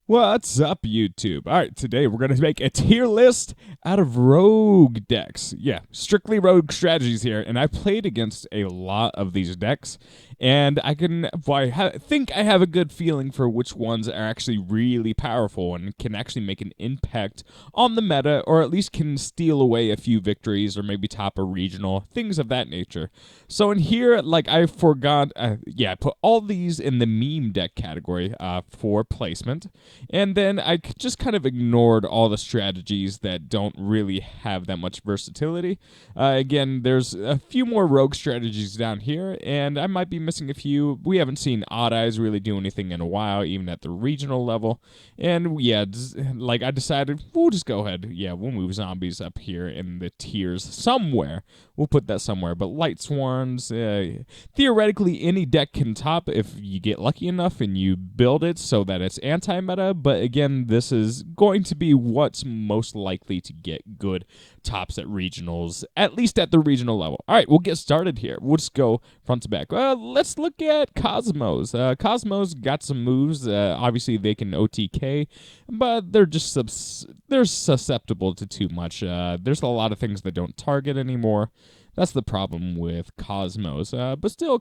What's up, YouTube? All right, today we're going to make a tier list out of rogue decks. Yeah, strictly rogue strategies here, and I played against a lot of these decks, and I think I have a good feeling for which ones are actually really powerful and can actually make an impact on the meta, or at least can steal away a few victories or maybe top a regional, things of that nature. So in here, I forgot, I put all these in the meme deck category for placement. And then I just kind of ignored all the strategies that don't really have that much versatility. Again, there's a few more rogue strategies down here, and I might be missing a few. We haven't seen Odd Eyes really do anything in a while, even at the regional level. And yeah, I decided we'll just go ahead. Yeah, we'll move zombies up here in the tiers somewhere. We'll put that somewhere. But Light Swarms, theoretically, any deck can top if you get lucky enough and you build it so that it's anti-meta. But again, this is going to be what's most likely to get good tops at regionals, at least at the regional level. All right, we'll get started here. We'll just go front to back. Let's look at Cosmos. Cosmos got some moves. Obviously, they can OTK, but they're just they're susceptible to too much. There's a lot of things that don't target anymore. That's the problem with Cosmos, but still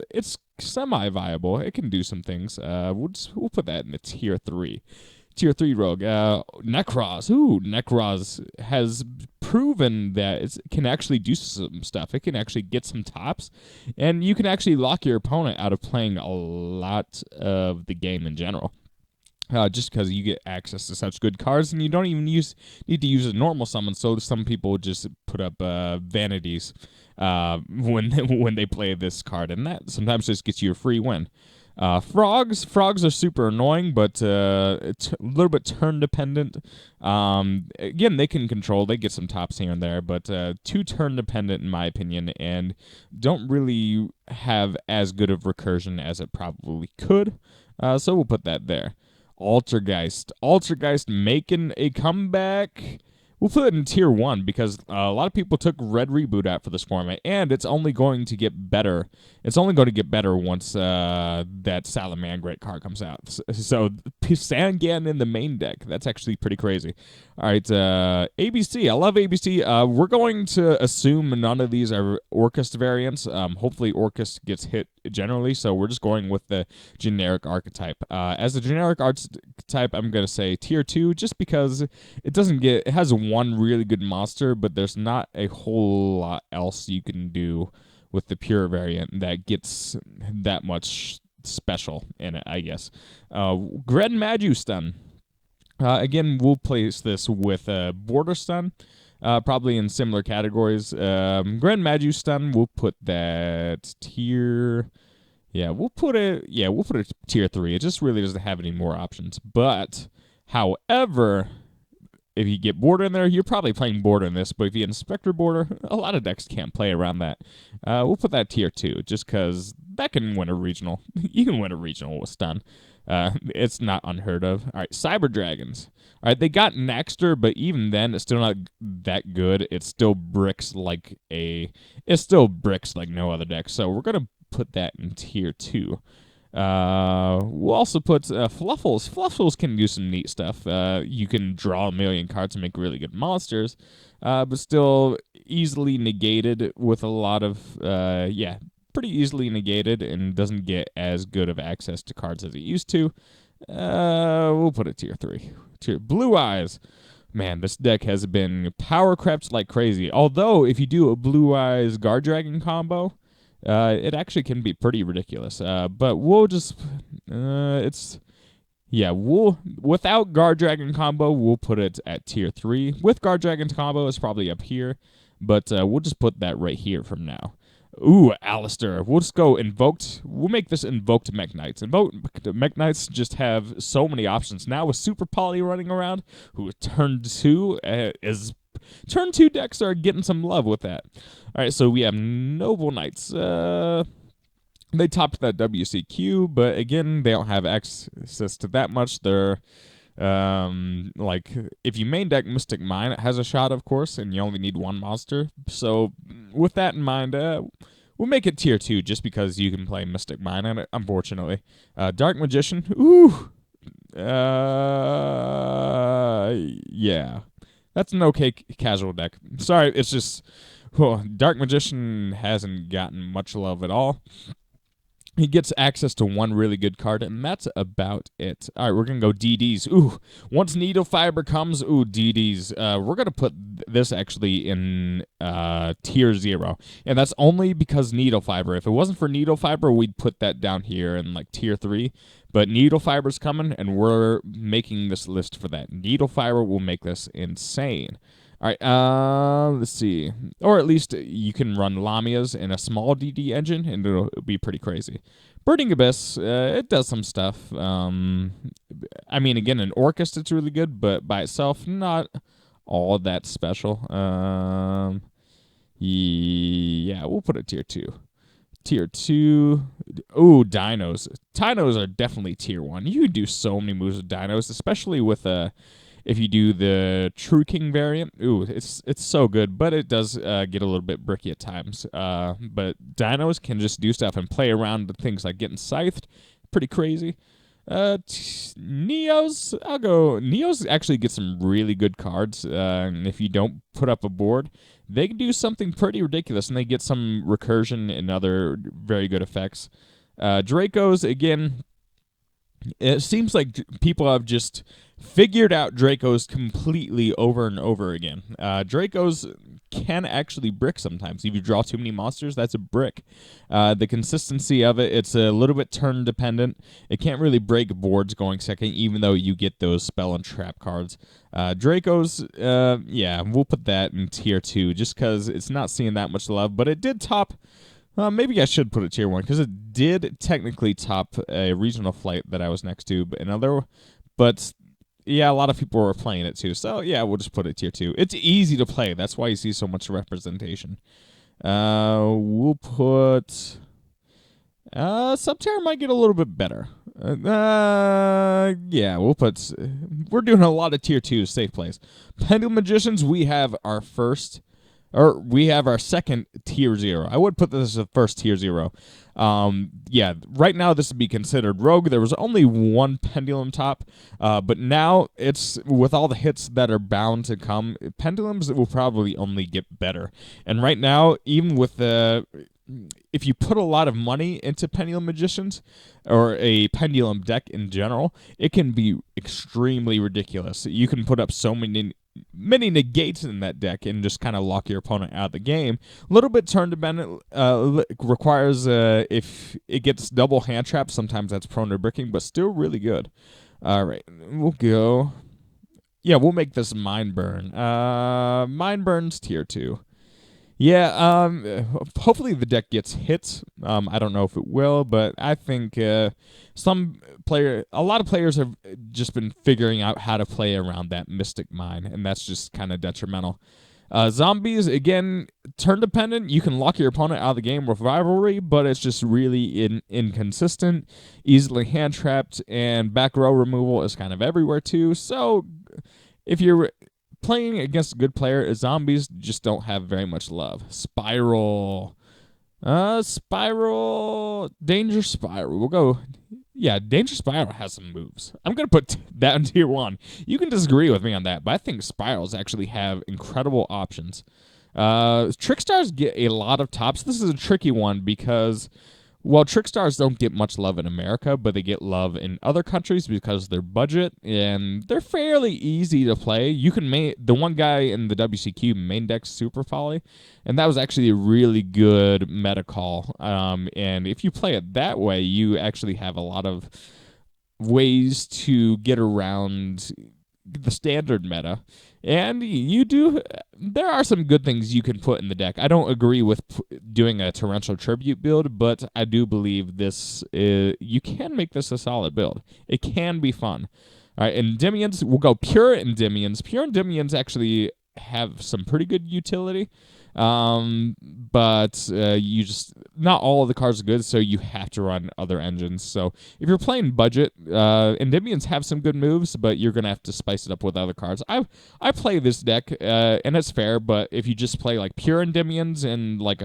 it's semi-viable. It can do some things. We'll put that in the tier 3. Tier 3 rogue. Necros. Ooh, Necros has proven that it can actually do some stuff. It can actually get some tops, and you can actually lock your opponent out of playing a lot of the game in general. Just because you get access to such good cards, and you don't even need to use a normal summon. So some people just put up vanities when they play this card, and that sometimes just gets you a free win. Frogs are super annoying, but it's a little bit turn dependent. Again, they can control. They get some tops here and there, but too turn dependent in my opinion, and don't really have as good of recursion as it probably could. So we'll put that there. Altergeist making a comeback. We'll put it in tier 1 because a lot of people took Red Reboot out for this format, and it's only going to get better. It's only going to get better once that Salamangreat card comes out. So Sangan in the main deck, that's actually pretty crazy. All right, ABC. I love ABC. We're going to assume none of these are Orcust variants. Hopefully Orcust gets hit generally, so we're just going with the generic archetype. As a generic archetype, I'm going to say tier 2 just because it has one really good monster, but there's not a whole lot else you can do with the pure variant that gets that much special in it, I guess. Gren Maju Stun. Again, we'll place this with Border Stun, probably in similar categories. Gren Maju Stun, we'll put that tier. Yeah, we'll put it tier 3. It just really doesn't have any more options. But, however, if you get Border in there, you're probably playing Border in this. But if you get Inspector Border, a lot of decks can't play around that. We'll put that tier 2 just because that can win a regional. You can win a regional with Stun. It's not unheard of. All right, Cyber Dragons. All right, they got Naxter, but even then, it's still not that good. It still bricks like no other deck. So we're gonna put that in tier 2. We'll also put Fluffles. Fluffles can do some neat stuff. You can draw a million cards and make really good monsters, but still easily negated with a lot of pretty easily negated, and doesn't get as good of access to cards as it used to. We'll put it tier 3. Tier Blue Eyes. Man, this deck has been power crept like crazy. Although, if you do a Blue Eyes Guard Dragon combo, it actually can be pretty ridiculous. But we'll just, without Guard Dragon combo, we'll put it at tier 3. With Guard Dragon combo, it's probably up here, but we'll just put that right here from now. Ooh, Alistair. We'll just go Invoked. We'll make this Invoked Mech Knights. Invoked Mech Knights just have so many options. Now with Super Poly running around, who turn 2 Turn 2 decks are getting some love with that. All right, so we have Noble Knights. They topped that WCQ, but again, they don't have access to that much. They're if you main deck Mystic Mine, it has a shot, of course, and you only need one monster. So with that in mind, we'll make it tier 2 just because you can play Mystic Mine on it, unfortunately. Dark Magician, ooh, Yeah. That's an okay casual deck. Sorry, it's just Dark Magician hasn't gotten much love at all. He gets access to one really good card, and that's about it. All right, we're going to go DDs. Ooh, once Needle Fiber comes, DDs. We're going to put this actually in tier 0, and that's only because Needle Fiber. If it wasn't for Needle Fiber, we'd put that down here in like tier 3, but Needle Fiber's coming, and we're making this list for that. Needle Fiber will make this insane. All right, let's see. Or at least you can run Lamias in a small DD engine, and it'll be pretty crazy. Burning Abyss, it does some stuff. I mean, again, in Orcust, it's really good, but by itself, not all that special. Yeah, we'll put it tier 2. Tier 2. Ooh, Dinos. Dinos are definitely tier 1. You can do so many moves with Dinos, especially with if you do the True King variant. Ooh, it's so good, but it does get a little bit bricky at times. But Dinos can just do stuff and play around with things like getting scythed. Pretty crazy. Neos, I'll go. Neos actually get some really good cards, and if you don't put up a board, they can do something pretty ridiculous, and they get some recursion and other very good effects. Dracos, again, it seems like people have just figured out Dracos completely over and over again. Dracos can actually brick sometimes. If you draw too many monsters, that's a brick. The consistency of it, it's a little bit turn dependent. It can't really break boards going second, even though you get those spell and trap cards. Dracos, yeah, we'll put that in tier 2 just because it's not seeing that much love, but it did top. Maybe I should put it tier 1 because it did technically top a regional flight that I was next to, but yeah, a lot of people were playing it too. So yeah, we'll just put it tier 2. It's easy to play. That's why you see so much representation. We'll put Subterra might get a little bit better. Yeah, we're doing a lot of tier 2 safe plays. Pendulum Magicians, we have our second tier 0. I would put this as the first tier 0. Yeah, right now this would be considered rogue. There was only one pendulum top, but now it's with all the hits that are bound to come, pendulums will probably only get better. And right now, even with if you put a lot of money into Pendulum Magicians or a Pendulum deck in general, it can be extremely ridiculous. You can put up so many negates in that deck and just kind of lock your opponent out of the game. A little bit turn dependent, requires if it gets double hand traps, sometimes that's prone to bricking, but still really good. All right, we'll go. Yeah, we'll make this Mind Burn. Mind Burn's tier 2. Yeah, hopefully the deck gets hits. I don't know if it will, but I think a lot of players have just been figuring out how to play around that Mystic Mine, and that's just kind of detrimental. Zombies, again, turn dependent. You can lock your opponent out of the game with Rivalry, but it's just really inconsistent, easily hand trapped, and back row removal is kind of everywhere too. So if you're playing against a good player, zombies just don't have very much love. Spiral. Danger Spiral. We'll go. Yeah, Danger Spiral has some moves. I'm going to put that in tier 1. You can disagree with me on that, but I think Spirals actually have incredible options. Trickstars get a lot of tops. This is a tricky one because, well, Trickstars don't get much love in America, but they get love in other countries because of their budget, and they're fairly easy to play. You can the one guy in the WCQ main deck Super Folly, and that was actually a really good meta call. And if you play it that way, you actually have a lot of ways to get around the standard meta. And there are some good things you can put in the deck. I don't agree with doing a Torrential Tribute build, but I do believe you can make this a solid build. It can be fun. All right, Endymions, we'll go Pure Endymions. Pure Endymions actually have some pretty good utility. But you just not all of the cards are good, so you have to run other engines. So if you're playing budget, Endymions have some good moves, but you're gonna have to spice it up with other cards. I play this deck, and it's fair. But if you just play like pure Endymions and like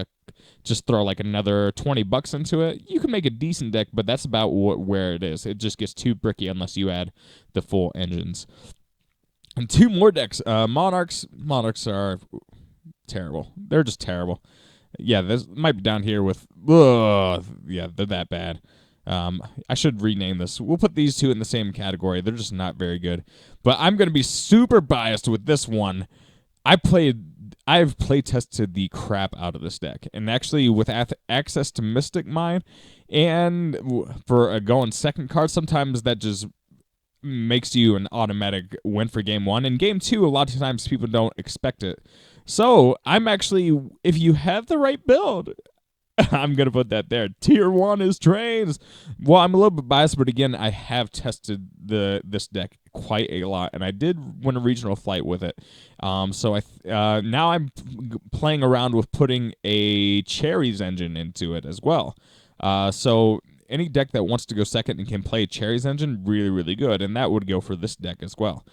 just throw like another $20 into it, you can make a decent deck. But that's about where it is. It just gets too bricky unless you add the full engines. And two more decks. Monarchs. Monarchs are terrible. They're just terrible. Yeah, this might be down here with. Yeah, they're that bad. I should rename this. We'll put these two in the same category. They're just not very good. But I'm going to be super biased with this one. I've play tested the crap out of this deck, and actually with access to Mystic Mine, and for going second card, sometimes that just makes you an automatic win for game one. And game two, a lot of times people don't expect it. So I'm actually, if you have the right build, I'm going to put that there. Tier 1 is trains. Well, I'm a little bit biased, but again, I have tested this deck quite a lot, and I did win a regional flight with it. So now I'm playing around with putting a Cherries engine into it as well. So any deck that wants to go second and can play Cherries engine, really, really good, and that would go for this deck as well.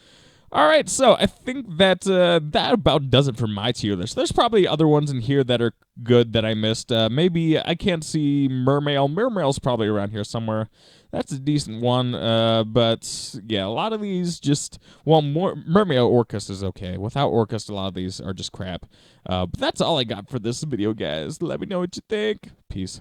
All right, so I think that that about does it for my tier list. There's probably other ones in here that are good that I missed. Maybe I can't see Mermail. Mermail's probably around here somewhere. That's a decent one, but yeah, a lot of these just, well, Mermail Orcus is okay. Without Orcus, a lot of these are just crap. But that's all I got for this video, guys. Let me know what you think. Peace.